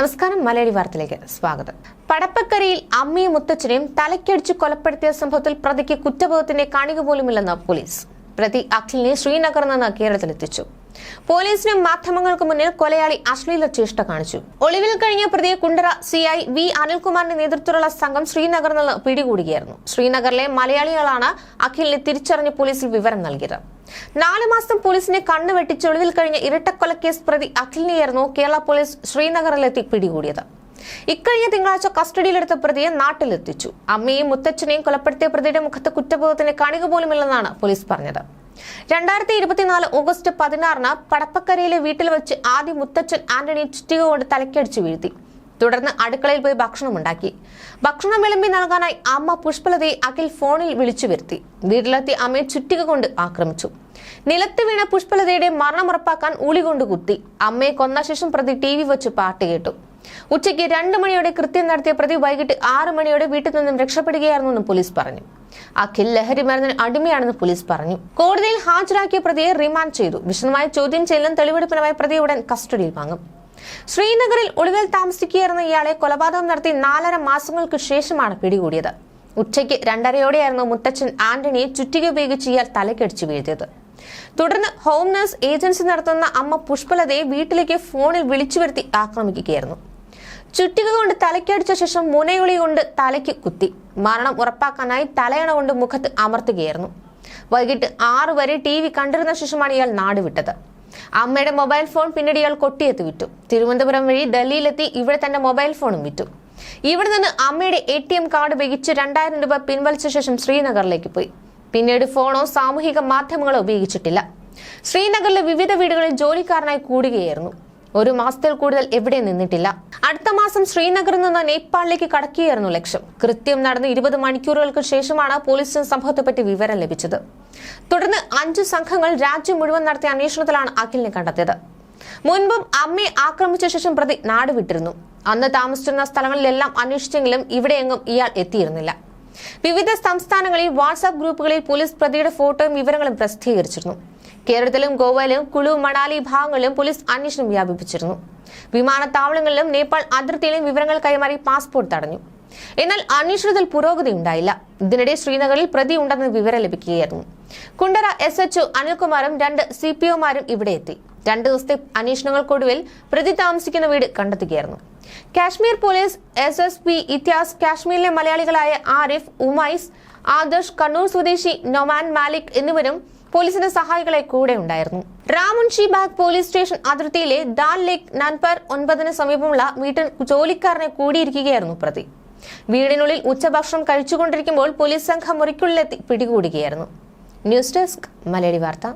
നമസ്കാരം, മലയാളി വാർത്തയിലേക്ക് സ്വാഗതം. പടപ്പക്കരയിൽ അമ്മയും മുത്തച്ഛനെയും തലക്കടിച്ച് കൊലപ്പെടുത്തിയ സംഭവത്തിൽ പ്രതിക്ക് കുറ്റബോധത്തിന്റെ കണിക പോലുമില്ലെന്ന് പോലീസ്. പ്രതി അഖിലിനെ ശ്രീനഗറിൽ നിന്ന് കേരളത്തിലെത്തിച്ചു. പോലീസിനും മാധ്യമങ്ങൾക്ക് മുന്നിൽ കൊലയാളി അശ്ലീല ചേഷ്ട കാണിച്ചു. ഒളിവിൽ കഴിഞ്ഞ പ്രതിയെ കുണ്ടറ CI V അനിൽകുമാറിന്റെ നേതൃത്വത്തിലുള്ള സംഘം ശ്രീനഗറിൽ നിന്ന് പിടികൂടുകയായിരുന്നു. ശ്രീനഗറിലെ മലയാളികളാണ് അഖിലിനെ തിരിച്ചറിഞ്ഞ് പോലീസിൽ വിവരം നൽകിയത്. 4 മാസം പോലീസിനെ കണ്ണുവെട്ടിച്ച് ഒളിവിൽ കഴിഞ്ഞ ഇരട്ടക്കൊലക്കേസ് പ്രതി അഖിലിനെയായിരുന്നു കേരള പോലീസ് ശ്രീനഗറിലെത്തി പിടികൂടിയത്. ഇക്കഴിഞ്ഞ തിങ്കളാഴ്ച കസ്റ്റഡിയിലെടുത്ത പ്രതിയെ നാട്ടിലെത്തിച്ചു. അമ്മയും മുത്തച്ഛനെയും കൊലപ്പെടുത്തിയ പ്രതിയുടെ മുഖത്ത് കുറ്റബോധത്തിന് കണിക പോലുമില്ലെന്നാണ് പോലീസ് പറഞ്ഞത്. 2024 ഓഗസ്റ്റ് 16 പടപ്പക്കരയിലെ വീട്ടിൽ വെച്ച് ആദ്യം മുത്തച്ഛൻ ആന്റണി ചുറ്റിക കൊണ്ട് തലക്കടിച്ചു വീഴ്ത്തി. തുടർന്ന് അടുക്കളയിൽ പോയി ഭക്ഷണമുണ്ടാക്കി. ഭക്ഷണം വിളമ്പി നൽകാനായി അമ്മ പുഷ്പലതയെ അഖിൽ ഫോണിൽ വിളിച്ചു വരുത്തി. വീട്ടിലെത്തി അമ്മയെ ചുറ്റിക കൊണ്ട് ആക്രമിച്ചു. നിലത്ത് വീണ പുഷ്പലതയുടെ മരണം ഉറപ്പാക്കാൻ ഉളി കൊണ്ട് കുത്തി. അമ്മയെ കൊന്ന ശേഷം പ്രതി TV വെച്ച് പാട്ട് കേട്ടു. ഉച്ചയ്ക്ക് 2 മണിയോടെ കൃത്യം നടത്തിയ പ്രതി വൈകിട്ട് 6 മണിയോടെ വീട്ടിൽ നിന്നും രക്ഷപ്പെടുകയായിരുന്നെന്നും പോലീസ് പറഞ്ഞു. അഖിൽ ലഹരി മരുന്നിന് അടിമയാണെന്ന് പോലീസ് പറഞ്ഞു. കോടതിയിൽ ഹാജരാക്കിയ പ്രതിയെ റിമാൻഡ് ചെയ്തു. വിശദമായ ചോദ്യം ചെയ്യലും തെളിവെടുപ്പിനുമായി പ്രതിയെ ഉടൻ കസ്റ്റഡിയിൽ വാങ്ങും. ശ്രീനഗറിൽ ഒളിവിൽ താമസിക്കുകയായിരുന്ന ഇയാളെ കൊലപാതകം നടത്തി 4.5 മാസങ്ങൾക്ക് ശേഷമാണ് പിടികൂടിയത്. ഉച്ചയ്ക്ക് 2:30യോടെയായിരുന്നു മുത്തച്ഛൻ ആന്റണിയെ ചുറ്റിക ഉപയോഗിച്ച് ഇയാൾ തലക്കടിച്ചു വീഴ്ത്തിയത്. തുടർന്ന് ഹോം നഴ്സ് ഏജൻസി നടത്തുന്ന അമ്മ പുഷ്പലതയെ വീട്ടിലേക്ക് ഫോണിൽ വിളിച്ചു വരുത്തി ആക്രമിക്കുകയായിരുന്നു. ചുറ്റിക കൊണ്ട് തലക്കടിച്ച ശേഷം മുനയുളി കൊണ്ട് തലയ്ക്ക് കുത്തി. മരണം ഉറപ്പാക്കാനായി തലയണ കൊണ്ട് മുഖത്ത് അമർത്തുകയായിരുന്നു. വൈകിട്ട് 6 വരെ TV കണ്ടിരുന്ന ശേഷമാണ് ഇയാൾ നാടുവിട്ടത്. അമ്മയുടെ മൊബൈൽ ഫോൺ പിന്നീട് ഇയാൾ കൊട്ടിയെത്തി വിറ്റു. തിരുവനന്തപുരം വഴി ഡൽഹിയിലെത്തി ഇവിടെ തന്റെ മൊബൈൽ ഫോണും വിറ്റു. ഇവിടെ നിന്ന് അമ്മയുടെ ATM കാർഡ് ഉപയോഗിച്ച് 2000 രൂപ പിൻവലിച്ച ശേഷം ശ്രീനഗറിലേക്ക് പോയി. പിന്നീട് ഫോണോ സാമൂഹിക മാധ്യമങ്ങളോ ഉപയോഗിച്ചിട്ടില്ല. ശ്രീനഗറിലെ വിവിധ വീടുകളിൽ ജോലിക്കാരനായി കൂടുകയായിരുന്നു. 1 മാസത്തിൽ കൂടുതൽ എവിടെ നിന്നിട്ടില്ല. അടുത്ത മാസം ശ്രീനഗറിൽ നിന്ന് നേപ്പാളിലേക്ക് കടക്കുകയായിരുന്നു ലക്ഷ്യം. കൃത്യം നടന്ന് 20 മണിക്കൂറുകൾക്ക് ശേഷമാണ് പോലീസിന് സംഭവത്തെപ്പറ്റി വിവരം ലഭിച്ചത്. തുടർന്ന് 5 സംഘങ്ങൾ രാജ്യം മുഴുവൻ നടത്തിയ അന്വേഷണത്തിലാണ് അഖിലിനെ കണ്ടെത്തിയത്. മുൻപും അമ്മയെ ആക്രമിച്ച ശേഷം പ്രതി നാടുവിട്ടിരുന്നു. അന്ന് താമസിച്ചിരുന്ന സ്ഥലങ്ങളിലെല്ലാം അന്വേഷിച്ചെങ്കിലും ഇവിടെയെങ്ങും ഇയാൾ എത്തിയിരുന്നില്ല. വിവിധ സംസ്ഥാനങ്ങളിൽ വാട്സാപ്പ് ഗ്രൂപ്പുകളിൽ പോലീസ് പ്രതിയുടെ ഫോട്ടോയും വിവരങ്ങളും പ്രസിദ്ധീകരിച്ചിരുന്നു. കേരളത്തിലും ഗോവയിലും കുളു മണാലി ഭാഗങ്ങളിലും പോലീസ് അന്വേഷണം വ്യാപിപ്പിച്ചിരുന്നു. വിമാനത്താവളങ്ങളിലും നേപ്പാൾ അതിർത്തിയിലും വിവരങ്ങൾ കൈമാറി പാസ്പോർട്ട് തടഞ്ഞു. എന്നാൽ അന്വേഷണത്തിൽ പുരോഗതി ഉണ്ടായില്ല. ഇതിനിടെ ശ്രീനഗറിൽ പ്രതി ഉണ്ടെന്ന് വിവരം ലഭിക്കുകയായിരുന്നു. കുണ്ടറ SHO അനിൽകുമാറും 2 CPOമാരും ഇവിടെ എത്തി. 2 ദിവസത്തെ അന്വേഷണങ്ങൾക്കൊടുവിൽ പ്രതി താമസിക്കുന്ന വീട് കണ്ടെത്തുകയായിരുന്നു. കാശ്മീർ പോലീസ് SSP ഇത്യാസ്, കാശ്മീരിലെ മലയാളികളായ ആരിഫ്, ഉമൈസ്, ആദർശ്, കണ്ണൂർ സ്വദേശി നൊമാൻ മാലിക് എന്നിവരും പോലീസിന്റെ സഹായികളെ കൂടെ ഉണ്ടായിരുന്നു. രാമുൻഷി ബാഗ് പോലീസ് സ്റ്റേഷൻ അതിർത്തിയിലെ ദാൽ ലേക്ക് നൻപർ 9 സമീപമുള്ള വീട്ടിൽ ജോലിക്കാരനെ കൂടിയിരിക്കുകയായിരുന്നു പ്രതി. വീടിനുള്ളിൽ ഉച്ചഭക്ഷണം കഴിച്ചുകൊണ്ടിരിക്കുമ്പോൾ പോലീസ് സംഘം മുറിക്കുള്ളിലെത്തി പിടികൂടുകയായിരുന്നു. ന്യൂസ് ഡെസ്ക്, മലയാളി വാർത്ത.